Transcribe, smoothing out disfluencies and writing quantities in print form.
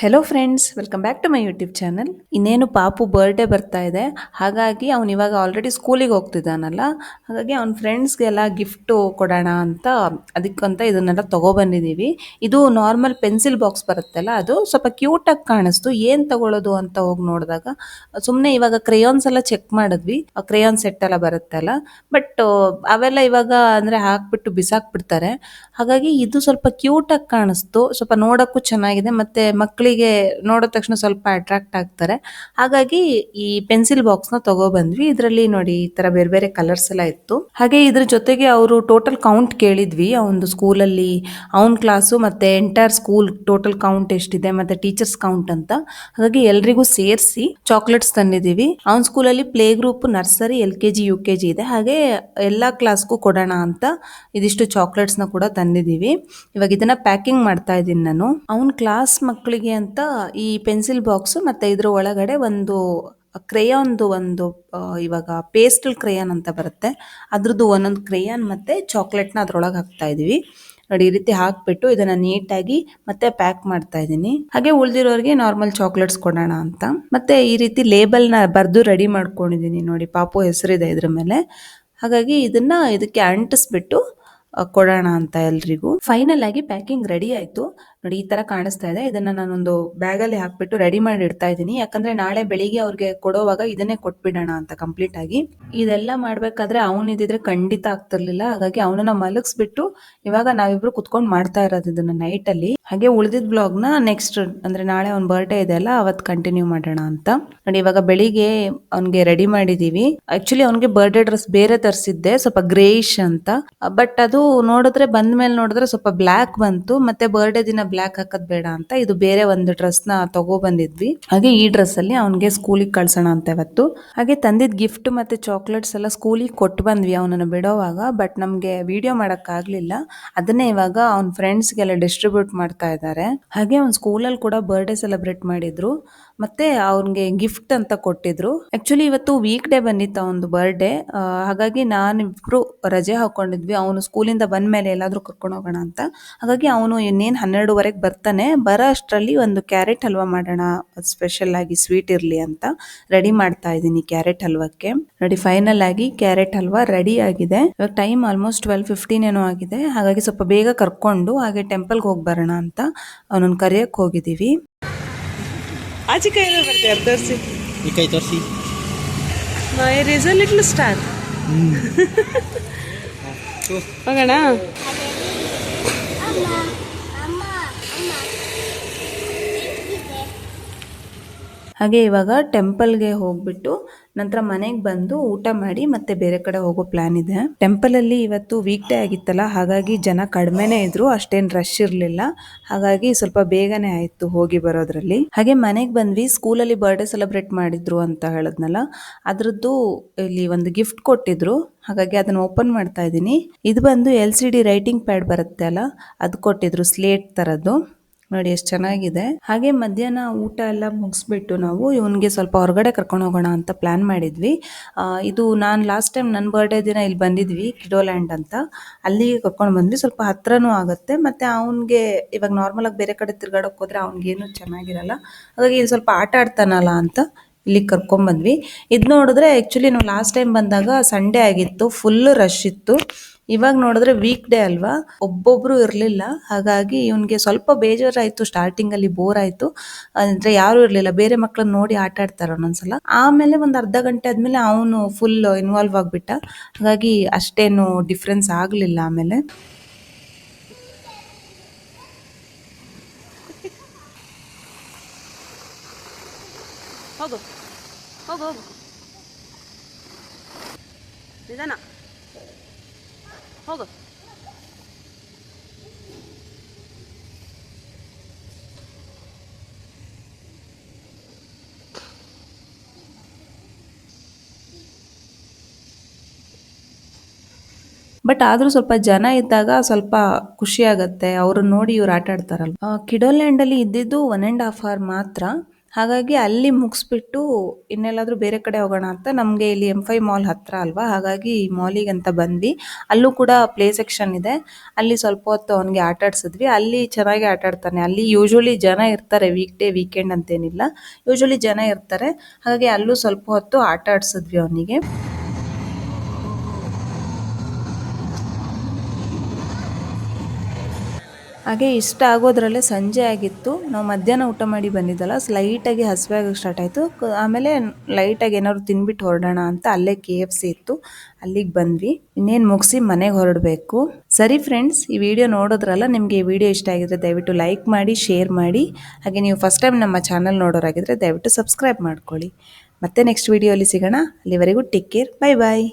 Hello friends, welcome back to my YouTube channel. ಇನ್ನೇನು ಪಾಪು birthday ಬರ್ತಾ ಇದೆ. ಹಾಗಾಗಿ ಅವ್ನು ಇವಾಗ ಆಲ್ರೆಡಿ ಸ್ಕೂಲಿಗೆ ಹೋಗ್ತಿದ್ದಾನಲ್ಲ, ಹಾಗಾಗಿ ಅವ್ನ ಫ್ರೆಂಡ್ಸ್ಗೆಲ್ಲ ಗಿಫ್ಟು ಕೊಡೋಣ ಅಂತ ಅದಕ್ಕಂತ ಇದನ್ನೆಲ್ಲ ತೊಗೊಬಂದಿದ್ದೀವಿ. ಇದು ನಾರ್ಮಲ್ ಪೆನ್ಸಿಲ್ ಬಾಕ್ಸ್ ಬರುತ್ತಲ್ಲ, ಅದು ಸ್ವಲ್ಪ ಕ್ಯೂಟಾಗಿ ಕಾಣಿಸ್ತು. ಏನು ತಗೊಳ್ಳೋದು ಅಂತ ಹೋಗಿ ನೋಡಿದಾಗ ಸುಮ್ಮನೆ ಇವಾಗ ಕ್ರೇಯಾನ್ಸ್ ಎಲ್ಲ ಚೆಕ್ ಮಾಡಿದ್ವಿ. ಕ್ರೇಯಾನ್ ಸೆಟ್ ಎಲ್ಲ ಬರುತ್ತಲ್ಲ, ಬಟ್ ಅವೆಲ್ಲ ಇವಾಗ ಅಂದರೆ ಹಾಕ್ಬಿಟ್ಟು ಬಿಸಾಕ್ಬಿಡ್ತಾರೆ. ಹಾಗಾಗಿ ಇದು ಸ್ವಲ್ಪ ಕ್ಯೂಟಾಗಿ ಕಾಣಿಸ್ತು, ಸ್ವಲ್ಪ ನೋಡೋಕ್ಕೂ ಚೆನ್ನಾಗಿದೆ, ಮತ್ತು ಮಕ್ಕಳಿಗೆ ನೋಡಿದ ತಕ್ಷಣ ಸ್ವಲ್ಪ ಅಟ್ರಾಕ್ಟ್ ಆಗ್ತಾರೆ. ಹಾಗಾಗಿ ಈ ಪೆನ್ಸಿಲ್ ಬಾಕ್ಸ್ನ ತಗೊಬಂದ್ವಿ. ಇದರಲ್ಲಿ ನೋಡಿ ಈ ಥರ ಬೇರೆ ಬೇರೆ ಕಲರ್ಸ್ ಎಲ್ಲ ಇತ್ತು. ಹಾಗೆ ಇದ್ರ ಜೊತೆಗೆ ಅವರು ಟೋಟಲ್ ಕೌಂಟ್ ಕೇಳಿದ್ವಿ, ಅವನದು ಸ್ಕೂಲಲ್ಲಿ ಅವನ ಕ್ಲಾಸು ಮತ್ತು ಎಂಟೈರ್ ಸ್ಕೂಲ್ ಟೋಟಲ್ ಕೌಂಟ್ ಎಷ್ಟಿದೆ ಮತ್ತು ಟೀಚರ್ಸ್ ಕೌಂಟ್ ಅಂತ. ಹಾಗಾಗಿ ಎಲ್ರಿಗೂ ಸೇರಿಸಿ ಚಾಕ್ಲೇಟ್ಸ್ ತಂದಿದ್ದೀವಿ. ಅವನ ಸ್ಕೂಲಲ್ಲಿ play group, nursery, LKG UKG ಇದೆ. ಹಾಗೆ ಎಲ್ಲ ಕ್ಲಾಸ್ಗೂ ಕೊಡೋಣ ಅಂತ ಇದಿಷ್ಟು ಚಾಕ್ಲೇಟ್ಸ್ನ ಕೂಡ ತಂದಿದ್ದೀವಿ. ಇವಾಗ ಇದನ್ನ ಪ್ಯಾಕಿಂಗ್ ಮಾಡ್ತಾ ಇದ್ದೀನಿ ನಾನು. ಅವನ ಕ್ಲಾಸ್ ಮಕ್ಕಳಿಗೆ ಅಂತ ಈ ಪೆನ್ಸಿಲ್ ಬಾಕ್ಸ್ ಮತ್ತೆ ಇದ್ರ ಒಳಗಡೆ ಒಂದು ಕ್ರೇಯಾನ್ದು ಒಂದು ಇವಾಗ ಪೇಸ್ಟಲ್ ಕ್ರೇಯಾನ್ ಅಂತ ಬರುತ್ತೆ, ಅದ್ರದ್ದು ಒಂದೊಂದು ಕ್ರೇಯಾನ್ ಮತ್ತೆ ಚಾಕ್ಲೇಟ್ನ ಅದ್ರೊಳಗೆ ಹಾಕ್ತಾ ಇದೀವಿ. ನೋಡಿ, ಈ ರೀತಿ ಹಾಕ್ಬಿಟ್ಟು ಇದನ್ನ ನೀಟಾಗಿ ಮತ್ತೆ ಪ್ಯಾಕ್ ಮಾಡ್ತಾ ಇದ್ದೀನಿ. ಹಾಗೆ ಉಳಿದಿರೋರಿಗೆ ನಾರ್ಮಲ್ ಚಾಕ್ಲೇಟ್ಸ್ ಕೊಡೋಣ ಅಂತ. ಮತ್ತೆ ಈ ರೀತಿ ಲೇಬಲ್ನ ಬರೆದು ರೆಡಿ ಮಾಡ್ಕೊಂಡಿದ್ದೀನಿ. ನೋಡಿ, ಪಾಪು ಹೆಸರಿದೆ ಇದ್ರ ಮೇಲೆ. ಹಾಗಾಗಿ ಇದನ್ನ ಇದಕ್ಕೆ ಅಂಟಿಸ್ಬಿಟ್ಟು ಕೊಡೋಣ ಅಂತ ಎಲ್ರಿಗೂ. ಫೈನಲ್ ಆಗಿ ಪ್ಯಾಕಿಂಗ್ ರೆಡಿ ಆಯ್ತು. ನೋಡಿ, ಈ ತರ ಕಾಣಿಸ್ತಾ ಇದೆ. ಇದನ್ನ ನಾನೊಂದು ಬ್ಯಾಗಲ್ಲಿ ಹಾಕ್ಬಿಟ್ಟು ರೆಡಿ ಮಾಡಿ ಇಡ್ತಾ ಇದ್ದೀನಿ. ಯಾಕಂದ್ರೆ ನಾಳೆ ಬೆಳಿಗ್ಗೆ ಅವ್ರಿಗೆ ಕೊಡೋವಾಗ ಇದನ್ನೇ ಕೊಟ್ಬಿಡೋಣ ಅಂತ ಕಂಪ್ಲೀಟ್ ಆಗಿ. ಇದೆಲ್ಲ ಮಾಡ್ಬೇಕಾದ್ರೆ ಅವನಿದ್ರೆ ಖಂಡಿತ ಆಗ್ತಿರ್ಲಿಲ್ಲ. ಹಾಗಾಗಿ ಅವನನ್ನ ಮಲಗಿಸ್ಬಿಟ್ಟು ಇವಾಗ ನಾವಿಬ್ರು ಕುತ್ಕೊಂಡು ಮಾಡ್ತಾ ಇರೋದು ಇದನ್ನ ನೈಟ್ ಅಲ್ಲಿ. ಹಾಗೆ ಉಳಿದಿದ್ ಬ್ಲಾಗ್ ನ ನೆಕ್ಸ್ಟ್ ಅಂದ್ರೆ ನಾಳೆ ಅವ್ನ ಬರ್ಡೇ ಇದೆ ಅಲ್ಲ, ಅವತ್ ಕಂಟಿನ್ಯೂ ಮಾಡೋಣ ಅಂತ. ನೋಡಿ, ಇವಾಗ ಬೆಳಿಗ್ಗೆ ಅವ್ನಿಗೆ ರೆಡಿ ಮಾಡಿದೀವಿ. ಆಕ್ಚುಲಿ ಅವ್ನಿಗೆ ಬರ್ಡೇ ಡ್ರೆಸ್ ಬೇರೆ ತರಿಸಿದ್ದೆ, ಸ್ವಲ್ಪ ಗ್ರೇಯಿಶ್ ಅಂತ. ಬಟ್ ಅದು ನೋಡಿದ್ರೆ ಬಂದ್ಮೇಲೆ ನೋಡಿದ್ರೆ ಸ್ವಲ್ಪ ಬ್ಲ್ಯಾಕ್ ಬಂತು. ಮತ್ತೆ ಬರ್ಡೇ ದಿನ ಬ್ಲ್ಯಾಕ್ ಹಾಕದ್ ಬೇಡ ಅಂತ ಇದು ಬೇರೆ ಒಂದು ಡ್ರೆಸ್ ನ ತಗೋ ಬಂದಿದ್ವಿ. ಹಾಗೆ ಈ ಡ್ರೆಸ್ ಅಲ್ಲಿ ಅವ್ನಿಗೆ ಸ್ಕೂಲಿಗೆ ಕಳ್ಸೋಣ ಅಂತ ಇವತ್ತು. ಹಾಗೆ ತಂದಿದ್ ಗಿಫ್ಟ್ ಮತ್ತೆ ಚಾಕ್ಲೇಟ್ಸ್ ಎಲ್ಲ ಸ್ಕೂಲಿಗೆ ಕೊಟ್ಟು ಬಂದ್ವಿ ಅವನನ್ನ ಬಿಡೋವಾಗ. ಬಟ್ ನಮ್ಗೆ ವಿಡಿಯೋ ಮಾಡಕ್ ಆಗ್ಲಿಲ್ಲ. ಅದನ್ನೇ ಇವಾಗ ಅವ್ನ ಫ್ರೆಂಡ್ಸ್ಗೆಲ್ಲ ಡಿಸ್ಟ್ರಿಬ್ಯೂಟ್ ಮಾಡ್ತಾ ಇದ್ದಾರೆ. ಹಾಗೆ ಅವ್ನ ಸ್ಕೂಲಲ್ಲಿ ಕೂಡ ಬರ್ಡೇ ಸೆಲೆಬ್ರೇಟ್ ಮಾಡಿದ್ರು, ಮತ್ತೆ ಅವ್ನಿಗೆ ಗಿಫ್ಟ್ ಅಂತ ಕೊಟ್ಟಿದ್ರು. ಆಕ್ಚುಲಿ ಇವತ್ತು ವೀಕ್ ಡೇ ಬಂದಿತ್ತು ಅವನದು ಬರ್ಡೇ. ಹಾಗಾಗಿ ನಾನಿಬ್ರು ರಜೆ ಹಾಕೊಂಡಿದ್ವಿ. ಅವನು ಸ್ಕೂಲಿಂದ ಬಂದ್ಮೇಲೆ ಎಲ್ಲಾದ್ರೂ ಕರ್ಕೊಂಡು ಹೋಗೋಣ ಅಂತ. ಹಾಗಾಗಿ ಅವನು ಇನ್ನೇನು 12:30 ಬರ್ತಾನೆ. ಬರೋ ಅಷ್ಟರಲ್ಲಿ ಒಂದು ಕ್ಯಾರೆಟ್ ಹಲ್ವಾ ಮಾಡೋಣ, ಸ್ಪೆಷಲ್ ಆಗಿ ಸ್ವೀಟ್ ಇರ್ಲಿ ಅಂತ ರೆಡಿ ಮಾಡ್ತಾ ಇದ್ದೀನಿ ಕ್ಯಾರೆಟ್ ಹಲ್ವಕ್ಕೆ. ನೋಡಿ, ಫೈನಲ್ ಆಗಿ ಕ್ಯಾರೆಟ್ ಹಲ್ವಾ ರೆಡಿ ಆಗಿದೆ. ಇವಾಗ ಟೈಮ್ ಆಲ್ಮೋಸ್ಟ್ 12:15 ಏನೋ ಆಗಿದೆ. ಹಾಗಾಗಿ ಸ್ವಲ್ಪ ಬೇಗ ಕರ್ಕೊಂಡು ಹಾಗೆ ಟೆಂಪಲ್ಗೆ ಹೋಗಿ ಬರೋಣ ಅಂತ ಅವನನ್ನು ಕರೆಯಕ್ಕೆ ಹೋಗಿದ್ದೀವಿ. ಆಚೆ ಕೈ ಬರ್ತೀಯ ತೋರಿಸಿ, ಈ ಕೈ ತೋರಿಸಿ. ಮೈ ರೇಸ್ ಅ ಲಿಟ್ಲ್ ಸ್ಟಾರ್. ಹೋಗೋಣ. ಹಾಗೆ ಇವಾಗ ಟೆಂಪಲ್ಗೆ ಹೋಗ್ಬಿಟ್ಟು ನಂತರ ಮನೆಗೆ ಬಂದು ಊಟ ಮಾಡಿ ಮತ್ತೆ ಬೇರೆ ಕಡೆ ಹೋಗೋ ಪ್ಲಾನ್ ಇದೆ. ಟೆಂಪಲ್ ಅಲ್ಲಿ ಇವತ್ತು ವೀಕ್ ಡೇ ಆಗಿತ್ತಲ್ಲ, ಹಾಗಾಗಿ ಜನ ಕಡಿಮೆನೇ ಇದ್ರು, ಅಷ್ಟೇನು ರಶ್ ಇರಲಿಲ್ಲ. ಹಾಗಾಗಿ ಸ್ವಲ್ಪ ಬೇಗನೆ ಆಯ್ತು ಹೋಗಿ ಬರೋದ್ರಲ್ಲಿ. ಹಾಗೆ ಮನೆಗೆ ಬಂದ್ವಿ. ಸ್ಕೂಲಲ್ಲಿ ಬರ್ಡೇ ಸೆಲೆಬ್ರೇಟ್ ಮಾಡಿದ್ರು ಅಂತ ಹೇಳಿದ್ನಲ್ಲ, ಅದ್ರದ್ದು ಇಲ್ಲಿ ಒಂದು ಗಿಫ್ಟ್ ಕೊಟ್ಟಿದ್ರು. ಹಾಗಾಗಿ ಅದನ್ನ ಓಪನ್ ಮಾಡ್ತಾ ಇದ್ದೀನಿ. ಇದು ಬಂದು LCD ರೈಟಿಂಗ್ ಪ್ಯಾಡ್ ಬರುತ್ತೆ ಅಲ್ಲ, ಅದು ಕೊಟ್ಟಿದ್ರು, ಸ್ಲೇಟ್ ತರದ್ದು. ನೋಡಿ ಎಷ್ಟು ಚೆನ್ನಾಗಿದೆ. ಹಾಗೆ ಮಧ್ಯಾಹ್ನ ಊಟ ಎಲ್ಲ ಮುಗಿಸ್ಬಿಟ್ಟು ನಾವು ಇವನಿಗೆ ಸ್ವಲ್ಪ ಹೊರಗಡೆ ಕರ್ಕೊಂಡು ಹೋಗೋಣ ಅಂತ ಪ್ಲಾನ್ ಮಾಡಿದ್ವಿ. ಇದು ನಾನು ಲಾಸ್ಟ್ ಟೈಮ್ ನನ್ನ ಬರ್ಡೇ ದಿನ ಇಲ್ಲಿ ಬಂದಿದ್ವಿ, ಕಿಡೋಲ್ಯಾಂಡ್ ಅಂತ. ಅಲ್ಲಿಗೆ ಕರ್ಕೊಂಡು ಬಂದ್ವಿ. ಸ್ವಲ್ಪ ಹತ್ರನೂ ಆಗುತ್ತೆ, ಮತ್ತೆ ಅವನಿಗೆ ಇವಾಗ ನಾರ್ಮಲ್ ಆಗಿ ಬೇರೆ ಕಡೆ ತಿರ್ಗಾಡೋಕೆ ಹೋದ್ರೆ ಅವ್ನಿಗೇನು ಚೆನ್ನಾಗಿರಲ್ಲ. ಹಾಗಾಗಿ ಇದು ಸ್ವಲ್ಪ ಆಟ ಆಡ್ತಾನಲ್ಲ ಅಂತ ಇಲ್ಲಿಗೆ ಕರ್ಕೊಂಡ್ಬಂದ್ವಿ. ಇದು ನೋಡಿದ್ರೆ ಆ್ಯಕ್ಚುಲಿ ನಾವು ಲಾಸ್ಟ್ ಟೈಮ್ ಬಂದಾಗ ಸಂಡೇ ಆಗಿತ್ತು, ಫುಲ್ ರಶ್ ಇತ್ತು. ಇವಾಗ ನೋಡಿದ್ರೆ ವೀಕ್ ಡೇ ಅಲ್ವಾ, ಒಬ್ಬೊಬ್ರು ಇರಲಿಲ್ಲ. ಹಾಗಾಗಿ ಇವನಿಗೆ ಸ್ವಲ್ಪ ಬೇಜಾರಾಯಿತು. ಸ್ಟಾರ್ಟಿಂಗಲ್ಲಿ ಬೋರ್ ಆಯಿತು, ಅಂದರೆ ಯಾರೂ ಇರಲಿಲ್ಲ. ಬೇರೆ ಮಕ್ಕಳನ್ನ ನೋಡಿ ಆಟ ಆಡ್ತಾರೆ ಒಂದೊಂದ್ಸಲ. ಆಮೇಲೆ ಒಂದು ಅರ್ಧ ಗಂಟೆ ಆದಮೇಲೆ ಅವನು ಫುಲ್ ಇನ್ವಾಲ್ವ್ ಆಗಿಬಿಟ್ಟ. ಹಾಗಾಗಿ ಅಷ್ಟೇನು ಡಿಫ್ರೆನ್ಸ್ ಆಗಲಿಲ್ಲ. ಆಮೇಲೆ ಹೋಗು ಹೋಗು ಹೋಗು ನಿಧಾನ ಹೋಗು. ಬಟ್ ಆದ್ರೂ ಸ್ವಲ್ಪ ಜನ ಇದ್ದಾಗ ಸ್ವಲ್ಪ ಖುಷಿ ಆಗತ್ತೆ, ಅವ್ರನ್ನ ನೋಡಿ ಇವ್ರು ಆಟ ಆಡ್ತಾರಲ್ಲ. ಕಿಡೋಲ್ಯಾಂಡ್ ಅಲ್ಲಿ ಇದ್ದಿದ್ದು 1.5 hour ಮಾತ್ರ. ಹಾಗಾಗಿ ಅಲ್ಲಿ ಮುಗಿಸ್ಬಿಟ್ಟು ಇನ್ನೆಲ್ಲಾದರೂ ಬೇರೆ ಕಡೆ ಹೋಗೋಣ ಅಂತ ನಮಗೆ ಇಲ್ಲಿ M5 ಮಾಲ್ ಹತ್ರ ಅಲ್ವಾ, ಹಾಗಾಗಿ ಈ ಮಾಲಿಗೆ ಅಂತ ಬಂದ್ವಿ. ಅಲ್ಲೂ ಕೂಡ ಪ್ಲೇ ಸೆಕ್ಷನ್ ಇದೆ. ಅಲ್ಲಿ ಸ್ವಲ್ಪ ಹೊತ್ತು ಅವನಿಗೆ ಆಟ ಆಡ್ಸಿದ್ವಿ. ಅಲ್ಲಿ ಚೆನ್ನಾಗಿ ಆಟ ಆಡ್ತಾನೆ. ಅಲ್ಲಿ ಯೂಶುವಲಿ ಜನ ಇರ್ತಾರೆ, ವೀಕ್ ಡೇ ವೀಕೆಂಡ್ ಅಂತೇನಿಲ್ಲ, ಯೂಶುವಲಿ ಜನ ಇರ್ತಾರೆ. ಹಾಗಾಗಿ ಅಲ್ಲೂ ಸ್ವಲ್ಪ ಹೊತ್ತು ಆಟ ಆಡ್ಸಿದ್ವಿ ಅವನಿಗೆ. ಹಾಗೆ ಇಷ್ಟ ಆಗೋದ್ರಲ್ಲೇ ಸಂಜೆ ಆಗಿತ್ತು. ನಾವು ಮಧ್ಯಾಹ್ನ ಊಟ ಮಾಡಿ ಬಂದಿದ್ದಲ್ಲ, ಲೈಟಾಗಿ ಹಸಿವೆ ಆಗೋಕ್ಕೆ ಸ್ಟಾರ್ಟ್ ಆಯಿತು. ಆಮೇಲೆ ಲೈಟಾಗಿ ಏನಾದ್ರು ತಿನ್ಬಿಟ್ಟು ಹೊರಡೋಣ ಅಂತ ಅಲ್ಲೇ KFC ಇತ್ತು, ಅಲ್ಲಿಗೆ ಬಂದ್ವಿ. ಇನ್ನೇನು ಮುಗಿಸಿ ಮನೆಗೆ ಹೊರಡಬೇಕು. ಸರಿ ಫ್ರೆಂಡ್ಸ್, ಈ ವಿಡಿಯೋ ನೋಡೋದ್ರಲ್ಲ, ನಿಮಗೆ ಈ ವಿಡಿಯೋ ಇಷ್ಟ ಆಗಿದ್ರೆ ದಯವಿಟ್ಟು ಲೈಕ್ ಮಾಡಿ, ಶೇರ್ ಮಾಡಿ. ಹಾಗೆ ನೀವು ಫಸ್ಟ್ ಟೈಮ್ ನಮ್ಮ ಚಾನಲ್ ನೋಡೋರಾಗಿದ್ದರೆ ದಯವಿಟ್ಟು ಸಬ್ಸ್ಕ್ರೈಬ್ ಮಾಡ್ಕೊಳ್ಳಿ. ಮತ್ತೆ ನೆಕ್ಸ್ಟ್ ವಿಡಿಯೋಲಿ ಸಿಗೋಣ. ಅಲ್ಲಿವರೆಗೂ ಟೇಕ್ ಕೇರ್, ಬೈ ಬಾಯ್.